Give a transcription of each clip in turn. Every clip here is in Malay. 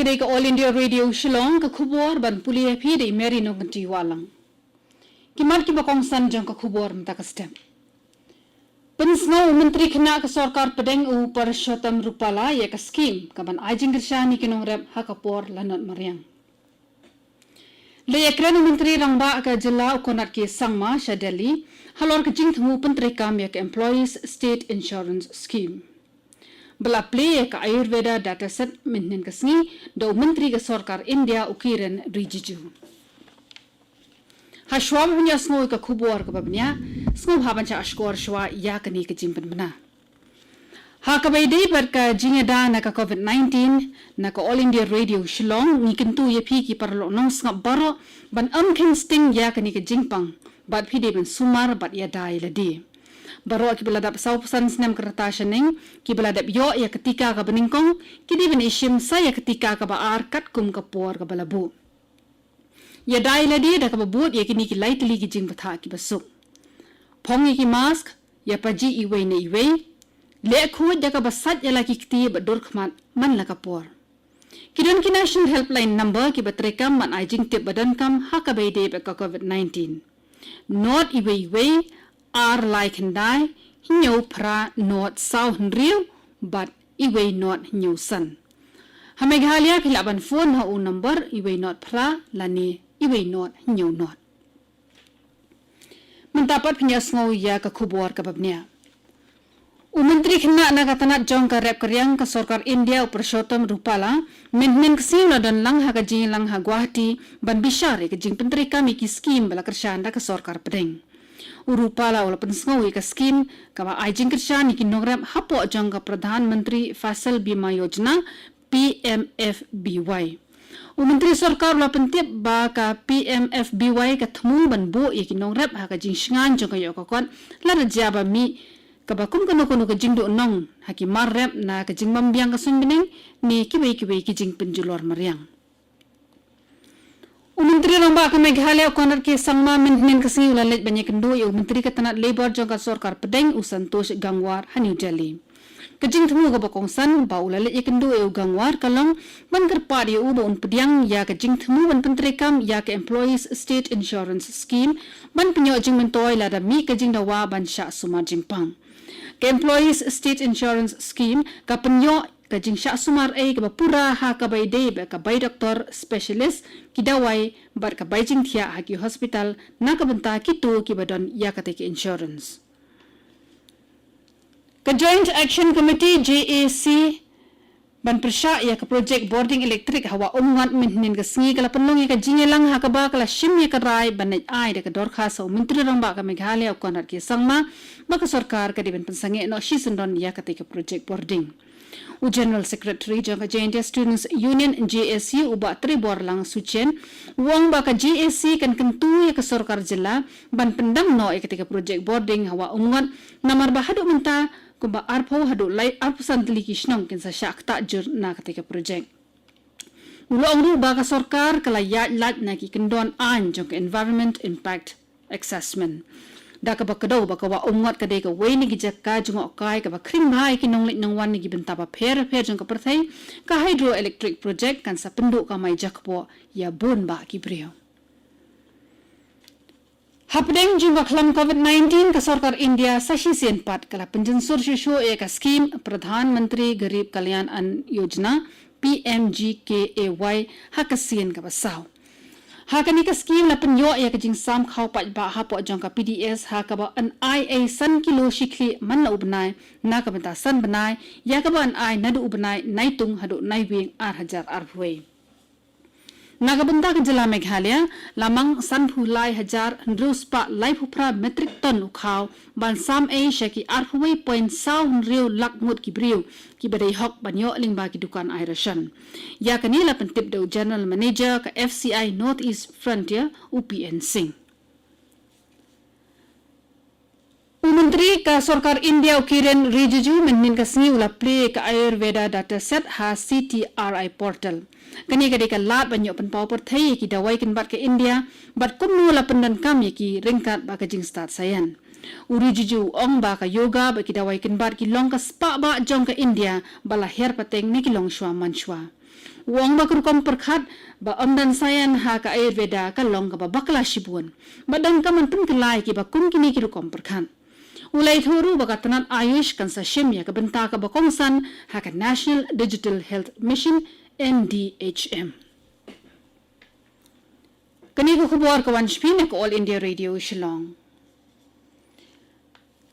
gede ka All India Radio Shillong ka khubor ban pulia phi de meri no ganti walang. Kimat ki bakong san jong ka khubor mta ka stem. Pensno menteri khana ka sarkar pedeng u Parashotam Rupala ya ka scheme ka ban ajing gershani kinong rep hakapor lanot mariang. Le yakran menteri rangba ka jilla ukonat ki sangma Shadeli halor ka jing thmu pentri kam ya ka Employees State Insurance Scheme. Bela play ka Ayurveda dataset minnin kasni do menteri ka sarkar India ukiren Rijiju. Hashwab punya sngo ka khubor ka babnya sngo haban cha ashkor shwa ya kani ka jimpan bana. Ha ka baide par ka jingeda na ka COVID-19 na ka All India Radio Shillong ni kentu ye phi ki parlo nong snga baro ban king sting ya kani ka jingpang bat phi de ban sumar bat ya dai ladi. Baro ki beladap sau pesan senam kereta sheneng ki beladap yo ya ketika ka beningkong ki di ben ishim saya ketika ka baar kat kum ka por ka balabu. Ya dai ladi da ka babut ya kini ki lightly ki jing patha ki basuk. Phong ki mask ya paji iwe ne iwe le khu da ka basat ya laki kti ba dur khman man la ka por. Kidon ki national helpline number ki batrekam man ajing tip badan kam ha ka baide ba ka COVID-19. Not iwe are like and die hinyo pra not south real but iwe not new sun. Hameghalia philaban phone ha u number iwe not pra lani iwe not new not. Mentapat phnyas ngau ya ka khubor ka babnya. Menteri khna na katanat jong ka rep karyang ka sarkar India Parashotam Rupala min ksim na dan lang ha ka jing lang ha Guwahati ban bishare ka jing pentri kami ki scheme bala kershanda ka sarkar pedeng. Urupala wala pensngawi ka scheme ka ba ajing kershani ki nograp hapo jong ka Pradhan Mantri Fasal Bima Yojana PMFBY. Menteri sarkar wala pentip ba ka PMFBY ka thmu ban bo ki nograp ha ka jing shngan jong ka yo ka kon la rajaba mi ka ba kum kono ka jing do nong ha ki marrep na ka jing mambiang ka sunbining ni kibai ki jing penjulor mariang. Menteri ramba ka Meghalaya konar ke sangma min kasi ulalit banyak kendo ya menteri katanat labor jangka sarkar pedeng Santosh Gangwar ha New Delhi. Kajing thmu ka bakongsan ba ulalit ya kendo ya Gangwar kalong ban kerpa ya uba un pediang ya kajing thmu ban penteri kam ya ka Employees State Insurance Scheme ban penyo jing mentoy lada mi kajing dawa ban sya sumar jingpang. Ka Employees State Insurance Scheme ka penyo kajing syak sumar ay ka pura ha ka bay day ba ka bay doktor specialist kidaway bar ka bay jing thia ha ki hospital na ka banta kitu ki badon ya ka take insurance. Ka Joint Action Committee JAC ban persya ya ka project boarding electric hawa umngat minhin ka singi kala penlong ka jingelang ha ka ba kala shim ya ka rai banai ai da ka dorkha sa menteri ramba ka Meghalaya konat ki sangma ba ka sarkar ka diben pensange no shisendon ya ka take project boarding. General Secretary Jangka JNT Students Union JSU uba tribor lang suchen wong ba ka JSC kan kentu ya ka sarkar jilla ban pendam no ketika project boarding hawa umngat namar ba hadu menta kumba arpo hadu lai arpusan tili kishnong kin sa syak ta jur na ketika project ulong ru ba ka sarkar kala ya lat na ki kendon an jangka environment impact assessment da ka bakadaw ba ka wa umngat ka de ka way ni gijak ka jungo kai ka ba kring bhai ki nonglit nang wan ni gibenta ba pher jong ka perthai ka hydroelectric project kan sa pendu ka mai jakpo ya bon ba ki brio hapdeng jingwa khlam COVID-19 ka sarkar India sashi sen pat kala penjensur shisho ek scheme Pradhan Mantri Garib Kalyan Ann Yojana PMGKAY hakasien ka basaw. Hakani ka scheme la penyo ya ka jing sam khaw pa ba ha po jong ka PDS ha ka ba an IA san kilo shikli man na ubnai na ka banta san banai ya ka ba an I nadu ubnai naitung hadu naiwing 8000 arhwe naga banta ka jila Meghalaya lamang san phulai 1000 ruspa lai phupra metric ton ukhaw ban sam a shaki arhwe point sound real lak mut ki briu ki badai hok banyo lingba ki dukan irashan ya kanila pentip do general manager ka FCI Northeast Frontier UPN Singh. Menteri ka sarkar India ukiren Rijiju min ka singi ula play ka Ayurveda dataset ha CTRI portal. Kani ka deka lat banyo pen power thai ki dawai kin bat ka India bat kumnu la pendan kam ki ringkat ba ka jing start sayan. Rijiju ong ba ka yoga ba ki dawai kin bat ki long ka spa ba jong ka India bala her pateng ni ki long shwa manshwa. Wong ba kerukom perkhat ba amdan sayan ha ka ayurveda ka long ka ba bakla shibun ba dan ka mantan kelai ki ba kum kini kerukom perkhat ulai thuru ba katanat ayush kan sa shimya ka benta ka ba kongsan ha ka National Digital Health Mission NDHM kani ko khubor ka wanshpin ka All India Radio Shillong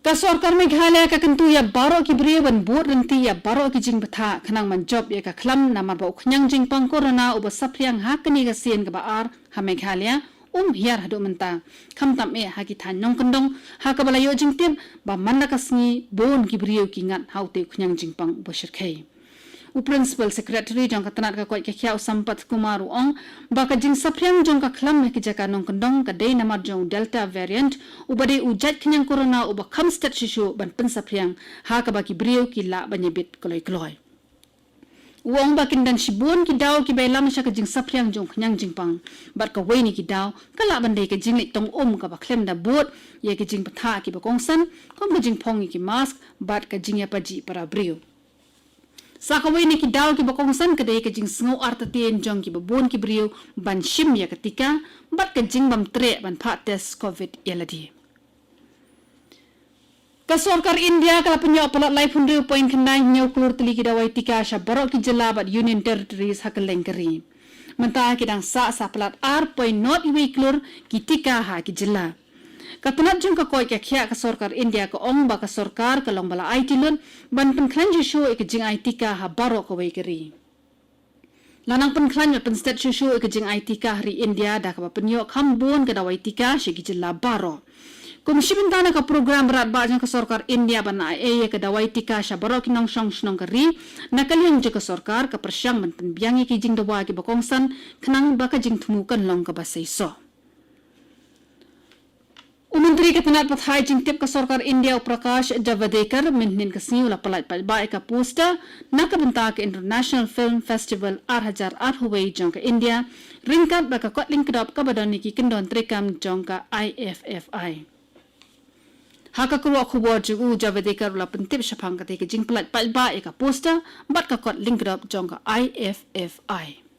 ka sarkar Meghalaya ka kantuya baro ki brewan bot ranti ya baro ki jing batha khanang man job ya ka khlam na mar ba ukhyang jing pang corona uba sapryang ha kani ga sien ka ba ar ha Meghalaya hiar hadu menta kham tam e ha ki than nong kandong ha ka balayo jing tem ba manna ka sngi bon ki brew ki ngat haute ukhyang jing pang boshir khai Principal Secretary jong ka tanat ka koi ka khiau Sampat Kumar ong ba ka jing sapryang jong ka khlam ki jaka nong kandong ka dei namar jong Delta variant ubade ujat khyang corona uba kham stat shishu ban pen sapryang ha ka ba ki brew ki la banyebit kloi Wong ba kindan shibun ki daw ki bailam sha ka jing sapryang jong khyang jing pang bar ka weni ki daw ka la bandai ka jing li tong ka ba khlem da bot ye ki jing patha ki ba kongsan kom ka jing phong ki mask bat ka jing ya paji para brew Sakawai ni ki daw ki bakongsan kadai ka jing sngo artatien jong ki babon ki brew ban shim ya ketika bat ka jing bam tre ban pha test covid yaladi ka sarkar India kala penyo palat lai phundu point khandai nyau klur tili ki dawai tika sha barok ki jilla bat union territories hakaleng kari menta ki dang sa palat ar point not iwi klur ki tika ha ki jilla Katanat jong ka koi ka khia ka sarkar India ka ong ba ka sarkar ka long bala IT lun ban pen khlan ju show ek jing IT ka ha baro ka wei kari lanang pen khlan pen stat ju show ek jing IT ka hari India da ka penyo kham bon ka da wai tika shi ki jilla baro komishibin dana ka program berat ba jong ka sarkar India ban ai ka da wai tika sha baro ki nong shong shnong kari nakaliang ju ka sarkar ka persyang ban pen biang ki jing da wa ki bakongsan khnang ba ka jing thumu kan long ka ba sei so Menteri Ketenat Pathai jing tip ka sarkar India Prakash Javadekar minhin ka siula palai ba ka poster na ka benta ka International Film Festival 2008 huwei jong ka India ringkat ba ka kotling kedap ka badan ki kendon trekam jong ka IFFI Haka kruwa khubor jugu Javadekar la pentip shapang ka te jing palai ba ka poster bat ka kotling kedap jong ka IFFI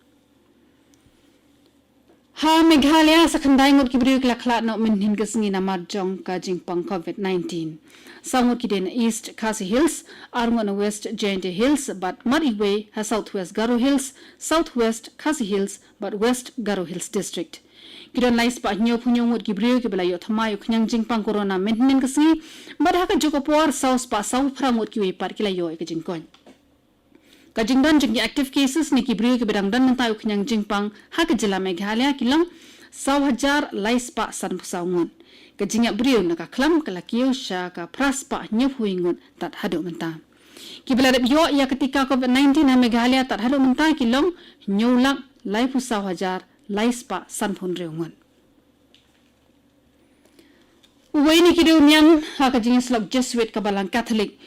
Ha Meghalaya sa khandai ngot ki brew kla khla no minhin ka sngi namar jong ka jing pang COVID-19 sangot ki den East Khasi Hills arngon West Jaintia Hills but Mariwe ha Southwest Garo Hills Southwest Khasi Hills but West Garo Hills District Kidan lais pa nyo punyo ngot ki brew ki belayo thamayo khyang jing pang corona minhin ka sngi bad ha ka joko por south pa south prangot ki we par kilayo ka jing kon Kajingdan jing active cases ni ki brew ki bedang dan tayo kanyang jingpang ha ka jila Meghalaya kilang 1000 laispa san pusaungon kajingya brew na ka klam kala kiyo sha ka praspa nyep huingon tat hadu menta ki beladap yo ya ketika COVID-19 na Meghalaya tat hadu menta kilong nyolak lai pusa 1000 laispa san phun reungon Uwaini ki dunyang ha ka jing slok Jesuit ka balang Catholic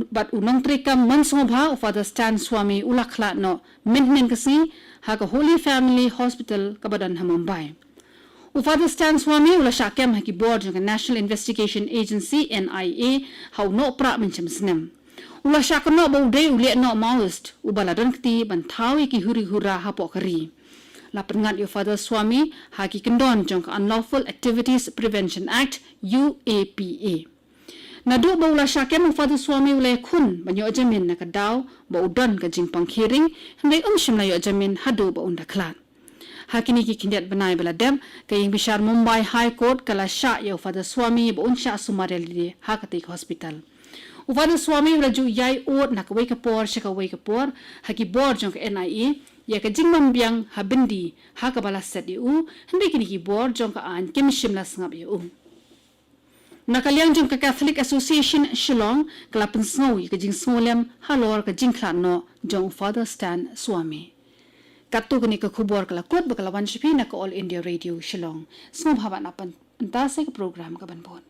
but unong trika mansongobha Father Stan Swami ulakhla no minhin kasi ha ka Holy Family Hospital ka badan ha Mumbai Father Stan Swami ula shakem ha ki board ng National Investigation Agency NIA ha no pra mincham snem ula shakno ba uday uli no Maoist ubaladan kti bantawi ki huri hura ha pokari La pengat yo Father Swami haki kendon jong Unlawful Activities Prevention Act UAPA. Nadu ba ula syakem Father Swami ula kun banyo ajamin na kadaw ba udon ka jing pangkiring henday umshim na yo ajamin hadu ba unda klan. Hakini ki kindiat banay baladem kaying bishar Mumbai High Court kala sya yo Father Swami ba unsya sumareli hakatik hospital. Father Swami ula ju yai od na kaway kapor siya kaway kapor haki board jong ka NIA ya ka jingmam biang habindi ha ka bala set yu hindi kini ki board jong ka an kimshim la sngap yu nakaliang jong ka Catholic Association Shillong kalapan sngoy ka jing snolem halor ka jing klanno jong Father Stan Swami katu kini ka khubor kala kot bakalawan shipi na ka All India Radio Shillong sngob haban apan entase ka program ka banbon